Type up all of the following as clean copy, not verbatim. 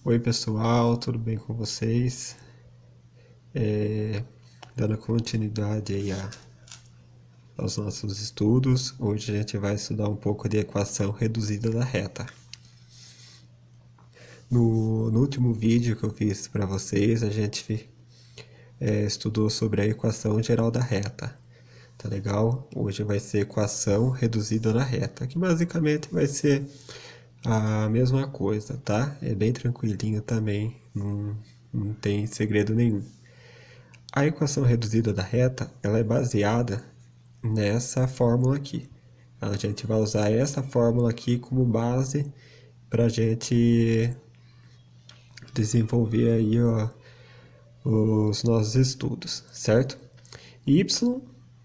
Oi pessoal, tudo bem com vocês? Dando continuidade aí aos nossos estudos, hoje a gente vai estudar um pouco de equação reduzida da reta. No último vídeo que eu fiz para vocês, a gente estudou sobre a equação geral da reta, tá legal? Hoje vai ser equação reduzida da reta, que basicamente vai ser a mesma coisa, tá? É bem tranquilinho também, não tem segredo nenhum. A equação reduzida da reta, ela é baseada nessa fórmula aqui. A gente vai usar essa fórmula aqui como base para a gente desenvolver aí os nossos estudos, certo? Y,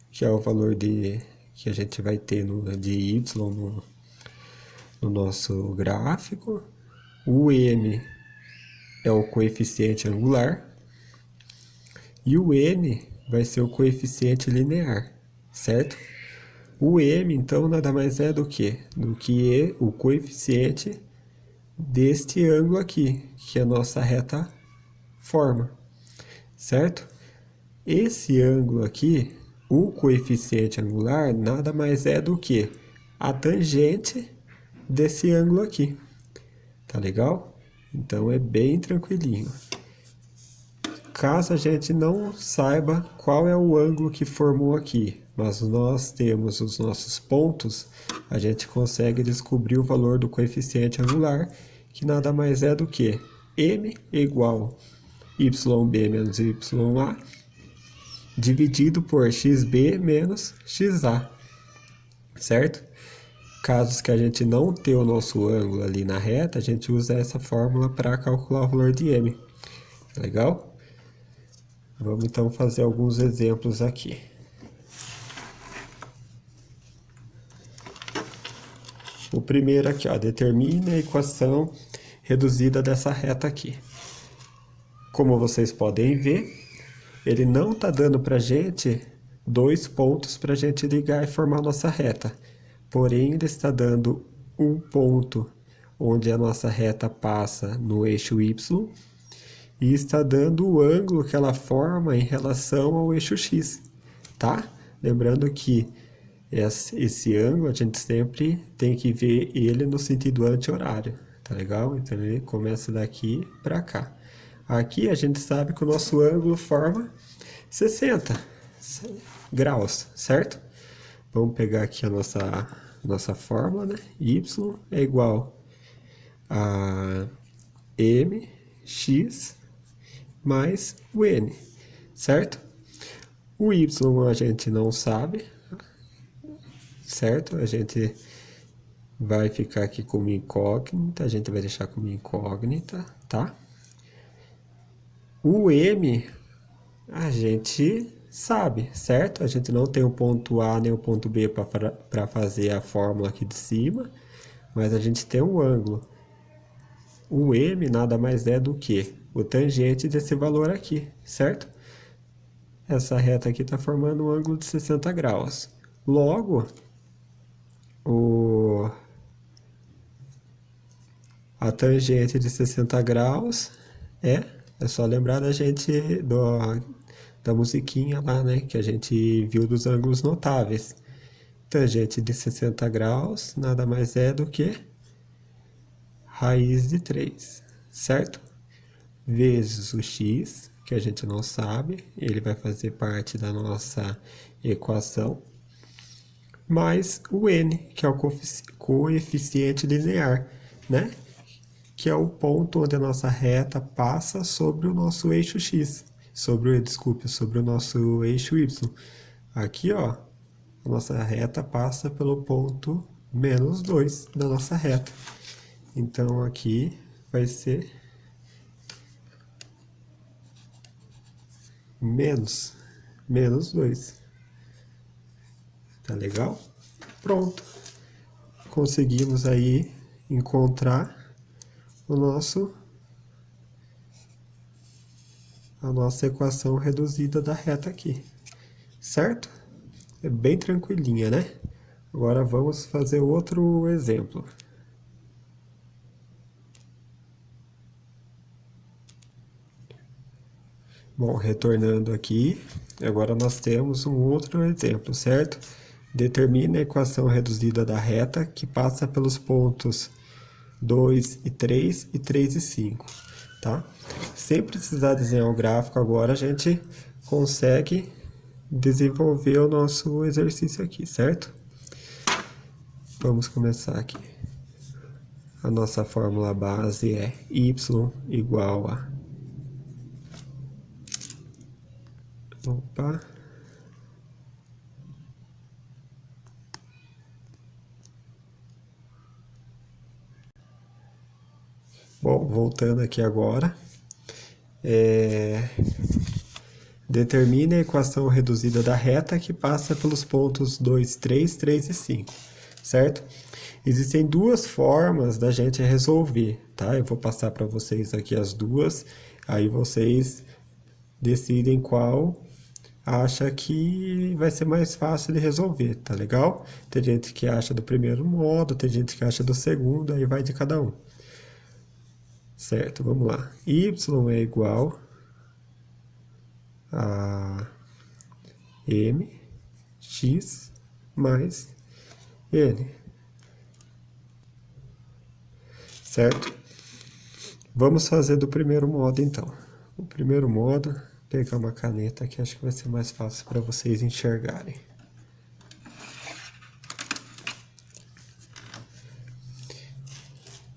que é o valor que a gente vai ter de Y no nosso gráfico. O M é o coeficiente angular. E o N vai ser o coeficiente linear, certo? O M, então, nada mais é do que o coeficiente deste ângulo aqui, que a nossa reta forma, certo? Esse ângulo aqui, o coeficiente angular, nada mais é do que a tangente desse ângulo aqui, tá legal? Então é bem tranquilinho. Caso a gente não saiba qual é o ângulo que formou aqui, mas nós temos os nossos pontos, a gente consegue descobrir o valor do coeficiente angular, que nada mais é do que m igual yb menos ya, dividido por xb menos xa, certo? Casos que a gente não tenha o nosso ângulo ali na reta, a gente usa essa fórmula para calcular o valor de m. Legal? Vamos então fazer alguns exemplos aqui. O primeiro aqui, ó, determine a equação reduzida dessa reta aqui. Como vocês podem ver, ele não está dando para a gente dois pontos para a gente ligar e formar a nossa reta. Porém, ele está dando um ponto onde a nossa reta passa no eixo Y e está dando o ângulo que ela forma em relação ao eixo X, tá? Lembrando que esse ângulo a gente sempre tem que ver ele no sentido anti-horário, tá legal? Então ele começa daqui para cá. Aqui a gente sabe que o nosso ângulo forma 60 graus, certo? Vamos pegar aqui a nossa fórmula, né? Y é igual a mx mais o n, certo? O y a gente não sabe, certo? A gente vai ficar aqui como incógnita, a gente vai deixar como incógnita, tá? O m a gente sabe, certo? A gente não tem o ponto A nem o ponto B para fazer a fórmula aqui de cima, mas a gente tem um ângulo. O m nada mais é do que o tangente desse valor aqui, certo? Essa reta aqui está formando um ângulo de 60 graus. Logo, a tangente de 60 graus é só lembrar da gente da musiquinha lá, né, que a gente viu dos ângulos notáveis. Tangente de 60 graus nada mais é do que raiz de 3, certo? Vezes o x, que a gente não sabe, ele vai fazer parte da nossa equação, mais o n, que é o coeficiente linear, né? Que é o ponto onde a nossa reta passa sobre o nosso eixo x, sobre o nosso eixo y. Aqui, ó, a nossa reta passa pelo ponto menos 2 da nossa reta. Então, aqui vai ser menos 2. Tá legal? Pronto. Conseguimos aí encontrar a nossa equação reduzida da reta aqui, certo? É bem tranquilinha, né? Agora vamos fazer outro exemplo. Bom, retornando aqui, agora nós temos um outro exemplo, certo? Determine a equação reduzida da reta que passa pelos pontos 2 e 3 e 3 e 5, tá? Sem precisar desenhar o gráfico agora, a gente consegue desenvolver o nosso exercício aqui, certo? Vamos começar aqui. A nossa fórmula base é y igual a... Opa! Bom, voltando aqui agora, determine a equação reduzida da reta que passa pelos pontos 2, 3, 3 e 5, certo? Existem duas formas da gente resolver, tá? Eu vou passar para vocês aqui as duas, aí vocês decidem qual acha que vai ser mais fácil de resolver, tá legal? Tem gente que acha do primeiro modo, tem gente que acha do segundo, aí vai de cada um. Certo, vamos lá. Y é igual a mx mais n. Certo? Vamos fazer do primeiro modo, então. O primeiro modo, vou pegar uma caneta aqui, acho que vai ser mais fácil para vocês enxergarem.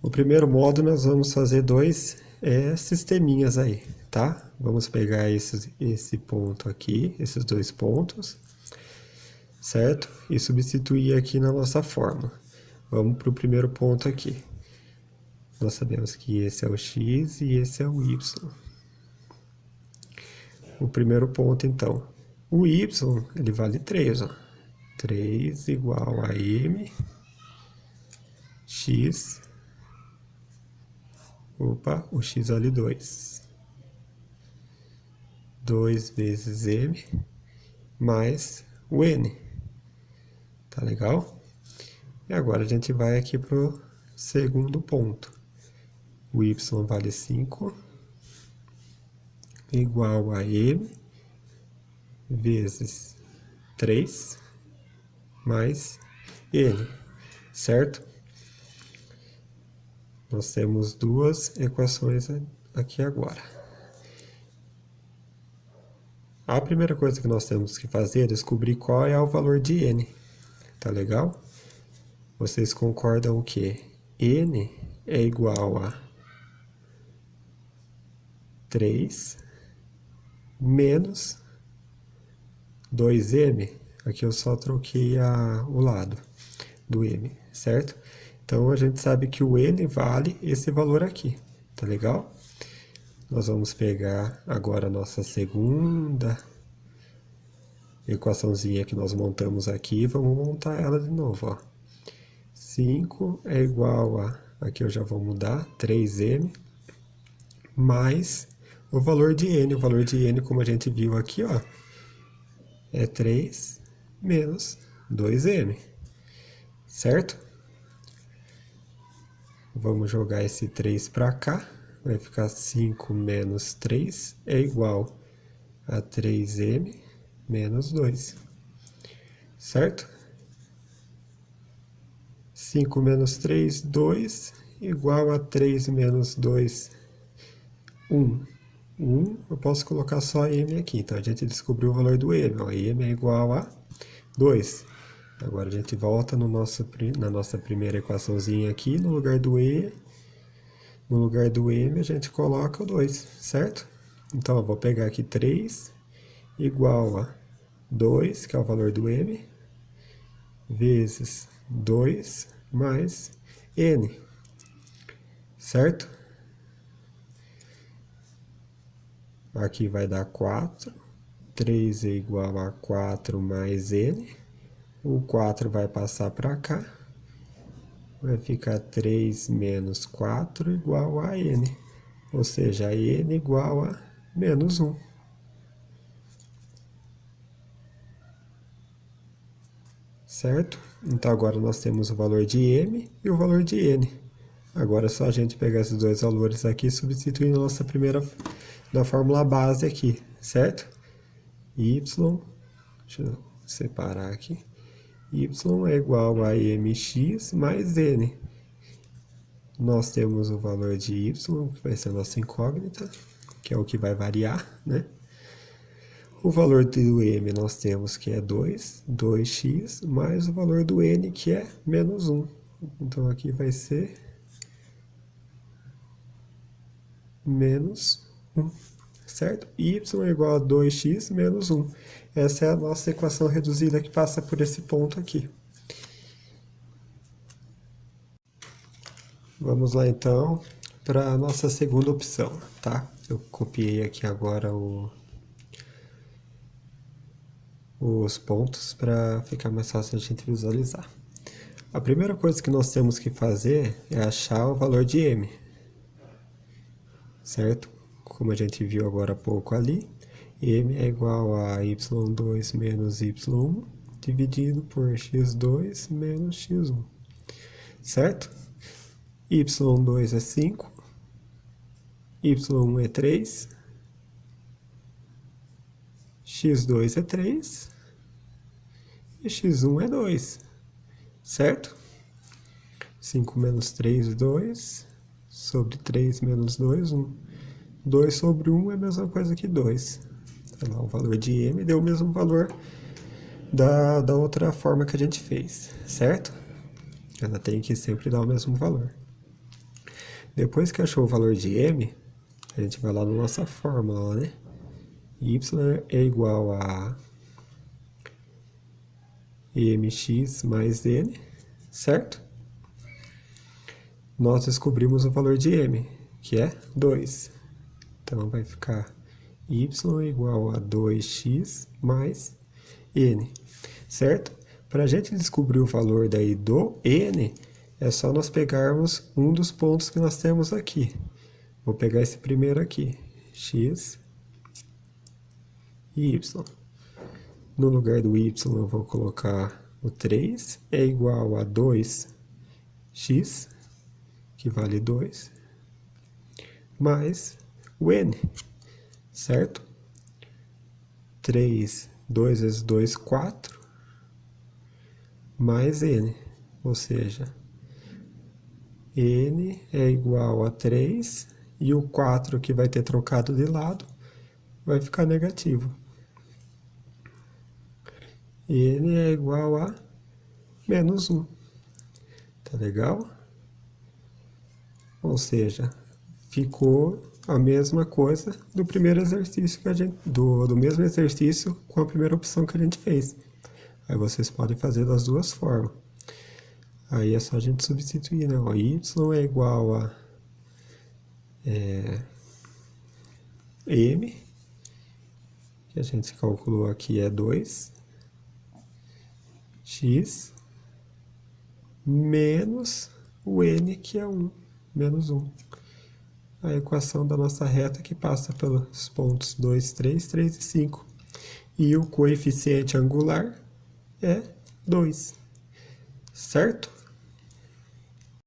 O primeiro modo, nós vamos fazer dois sisteminhas aí, tá? Vamos pegar esse ponto aqui, esses dois pontos, certo? E substituir aqui na nossa fórmula. Vamos para o primeiro ponto aqui. Nós sabemos que esse é o x e esse é o y. O primeiro ponto, então. O y, ele vale 3, ó. 3 igual a m, x... Opa, o x vale 2. 2 vezes m mais o n. Tá legal? E agora a gente vai aqui pro segundo ponto. O y vale 5 igual a m vezes 3 mais n, certo? Nós temos duas equações aqui agora. A primeira coisa que nós temos que fazer é descobrir qual é o valor de n. Tá legal? Vocês concordam que n é igual a 3 menos 2m. Aqui eu só troquei o lado do m, certo? Então, a gente sabe que o n vale esse valor aqui, tá legal? Nós vamos pegar agora a nossa segunda equaçãozinha que nós montamos aqui e vamos montar ela de novo, ó. 5 é igual a, aqui eu já vou mudar, 3m, mais o valor de n. O valor de n, como a gente viu aqui, ó, é 3 menos 2m, certo? Vamos jogar esse 3 para cá, vai ficar 5 menos 3 é igual a 3m menos 2, certo? 5 menos 3, 2, igual a 3 menos 2, 1. 1, eu posso colocar só m aqui, então a gente descobriu o valor do m, ó, m é igual a 2. Agora a gente volta na nossa primeira equaçãozinha aqui, no lugar do m a gente coloca o 2, certo? Então eu vou pegar aqui 3 igual a 2, que é o valor do m, vezes 2 mais n, certo? Aqui vai dar 4, 3 é igual a 4 mais n, o 4 vai passar para cá, vai ficar 3 menos 4 igual a n, ou seja, n igual a menos 1. Certo? Então agora nós temos o valor de m e o valor de n. Agora é só a gente pegar esses dois valores aqui e substituir na nossa primeira na fórmula base aqui, certo? Y, deixa eu separar aqui, y é igual a mx mais n. Nós temos o valor de y, que vai ser a nossa incógnita, que é o que vai variar, né? O valor do m nós temos que é 2x, mais o valor do n, que é menos 1. Então, aqui vai ser menos 1, certo? Y é igual a 2x menos 1. Essa é a nossa equação reduzida que passa por esse ponto aqui. Vamos lá, então, para a nossa segunda opção, tá? Eu copiei aqui agora os pontos para ficar mais fácil a gente visualizar. A primeira coisa que nós temos que fazer é achar o valor de m, certo? Como a gente viu agora há pouco ali, m é igual a y2 menos y1 dividido por x2 menos x1, certo? y2 é 5, y1 é 3, x2 é 3 e x1 é 2, certo? 5 menos 3, 2, sobre 3 menos 2, 1. 2 sobre 1 é a mesma coisa que 2. Olha lá, o valor de m deu o mesmo valor da outra forma que a gente fez, certo? Ela tem que sempre dar o mesmo valor. Depois que achou o valor de m, a gente vai lá na nossa fórmula, né? Y é igual a mx mais n, certo? Nós descobrimos o valor de m, que é 2. Então, vai ficar y igual a 2x mais n, certo? Para a gente descobrir o valor daí do n, é só nós pegarmos um dos pontos que nós temos aqui. Vou pegar esse primeiro aqui, x e y. No lugar do y eu vou colocar o 3, é igual a 2x, que vale 2, mais o n, certo? 3, 2 vezes 2, 4, mais n, ou seja, n é igual a 3, e o 4 que vai ter trocado de lado vai ficar negativo. N é igual a menos 1. Tá legal? Ou seja, ficou a mesma coisa do primeiro exercício que a gente, do mesmo exercício com a primeira opção que a gente fez. Aí vocês podem fazer das duas formas. Aí é só a gente substituir, né? O y é igual a m, que a gente calculou aqui é 2, x, menos o n, que é 1, menos 1. A equação da nossa reta que passa pelos pontos 2, 3, 3 e 5. E o coeficiente angular é 2, certo?